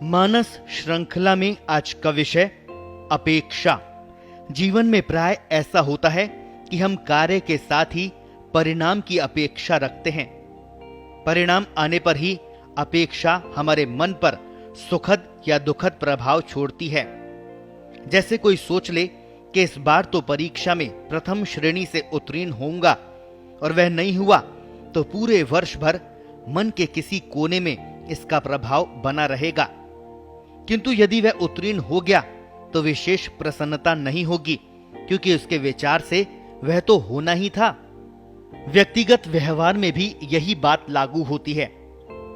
मानस श्रृंखला में आज का विषय अपेक्षा। जीवन में प्राय ऐसा होता है कि हम कार्य के साथ ही परिणाम की अपेक्षा रखते हैं। परिणाम आने पर ही अपेक्षा हमारे मन पर सुखद या दुखद प्रभाव छोड़ती है। जैसे कोई सोच ले कि इस बार तो परीक्षा में प्रथम श्रेणी से उत्तीर्ण होऊंगा और वह नहीं हुआ तो पूरे वर्ष भर मन के किसी कोने में इसका प्रभाव बना रहेगा। किंतु यदि वह उत्तीर्ण हो गया तो विशेष प्रसन्नता नहीं होगी, क्योंकि उसके विचार से वह तो होना ही था। व्यक्तिगत व्यवहार में भी यही बात लागू होती है।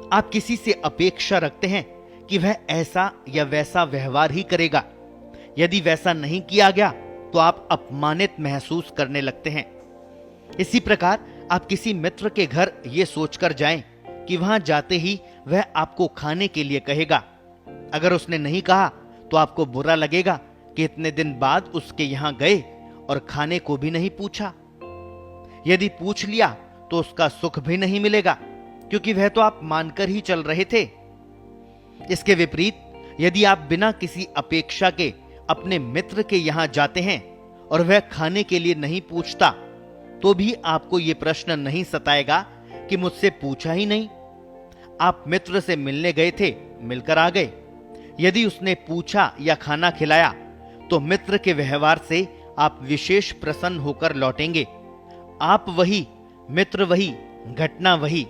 आप किसी से अपेक्षा रखते हैं कि वह ऐसा या वैसा व्यवहार ही करेगा। यदि वैसा नहीं किया गया तो आप अपमानित महसूस करने लगते हैं। इसी प्रकार आप किसी मित्र के घर ये सोचकर जाएं कि वहां जाते ही वह आपको खाने के लिए कहेगा। अगर उसने नहीं कहा तो आपको बुरा लगेगा कि इतने दिन बाद उसके यहां गए और खाने को भी नहीं पूछा। यदि पूछ लिया तो उसका सुख भी नहीं मिलेगा, क्योंकि वह तो आप मानकर ही चल रहे थे। इसके विपरीत यदि आप बिना किसी अपेक्षा के अपने मित्र के यहां जाते हैं और वह खाने के लिए नहीं पूछता, तो भी आपको यह प्रश्न नहीं सताएगा कि मुझसे पूछा ही नहीं। आप मित्र से मिलने गए थे, मिलकर आ गए। यदि उसने पूछा या खाना खिलाया तो मित्र के व्यवहार से आप विशेष प्रसन्न होकर लौटेंगे। आप वही, मित्र वही, घटना वही,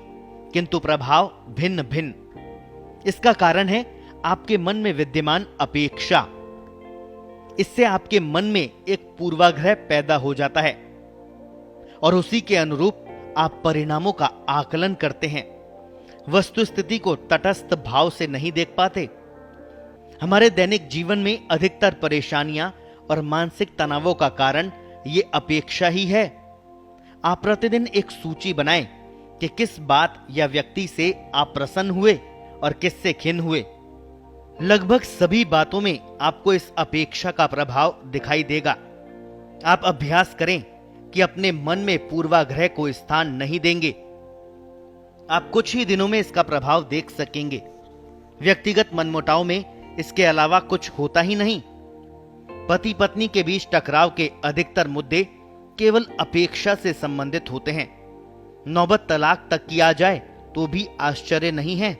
किंतु प्रभाव भिन्न भिन्न। इसका कारण है आपके मन में विद्यमान अपेक्षा। इससे आपके मन में एक पूर्वाग्रह पैदा हो जाता है और उसी के अनुरूप आप परिणामों का आकलन करते हैं। वस्तुस्थिति को तटस्थ भाव से नहीं देख पाते। हमारे दैनिक जीवन में अधिकतर परेशानियां और मानसिक तनावों का कारण ये अपेक्षा ही है। आप प्रतिदिन एक सूची बनाएं कि किस बात या व्यक्ति से आप प्रसन्न हुए और किससे खिन्न हुए। लगभग सभी बातों में आपको इस अपेक्षा का प्रभाव दिखाई देगा। आप अभ्यास करें कि अपने मन में पूर्वाग्रह को स्थान नहीं देंगे। आप कुछ ही दिनों में इसका प्रभाव देख सकेंगे। व्यक्तिगत मनमुटाव में इसके अलावा कुछ होता ही नहीं। पति पत्नी के बीच टकराव के अधिकतर मुद्दे केवल अपेक्षा से संबंधित होते हैं। नौबत तलाक तक की आ जाए तो भी आश्चर्य नहीं है।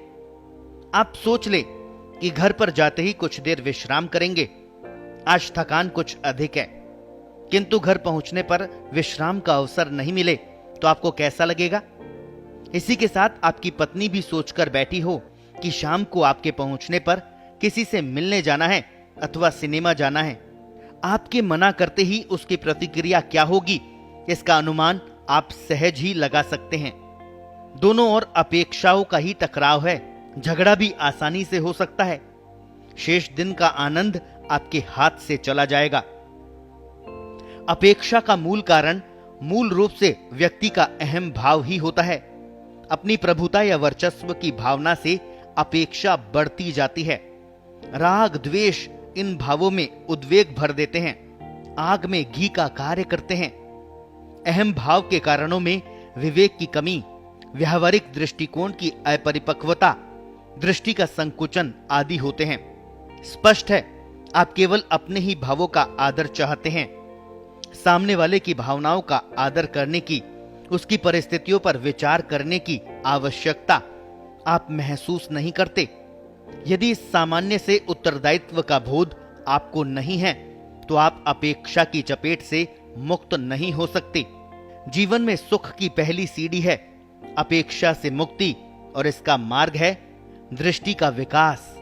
आप सोच ले कि घर पर जाते ही कुछ देर विश्राम करेंगे। आज थकान कुछ अधिक है, किंतु घर पहुंचने पर विश्राम का अवसर नहीं मिले तो आपको कैसा लगेगा? इसी के साथ आपकी पत्नी भी सोचकर बैठी हो कि शाम को आपके पहुंचने पर किसी से मिलने जाना है अथवा सिनेमा जाना है। आपके मना करते ही उसकी प्रतिक्रिया क्या होगी, इसका अनुमान आप सहज ही लगा सकते हैं। दोनों ओर अपेक्षाओं का ही टकराव है। झगड़ा भी आसानी से हो सकता है। शेष दिन का आनंद आपके हाथ से चला जाएगा। अपेक्षा का मूल कारण मूल रूप से व्यक्ति का अहम भाव ही होता है। अपनी प्रभुता या वर्चस्व की भावना से अपेक्षा बढ़ती जाती है। राग द्वेष इन भावों में उद्वेग भर देते हैं, आग में घी का कार्य करते हैं। अहम भाव के कारणों में विवेक की कमी, व्यावहारिक दृष्टिकोण की अपरिपक्वता, दृष्टि का संकुचन आदि होते हैं। स्पष्ट है, आप केवल अपने ही भावों का आदर चाहते हैं। सामने वाले की भावनाओं का आदर करने की, उसकी परिस्थितियों पर विचार करने की आवश्यकता आप महसूस नहीं करते। यदि इस सामान्य से उत्तरदायित्व का बोध आपको नहीं है तो आप अपेक्षा की चपेट से मुक्त नहीं हो सकते। जीवन में सुख की पहली सीढ़ी है अपेक्षा से मुक्ति, और इसका मार्ग है दृष्टि का विकास।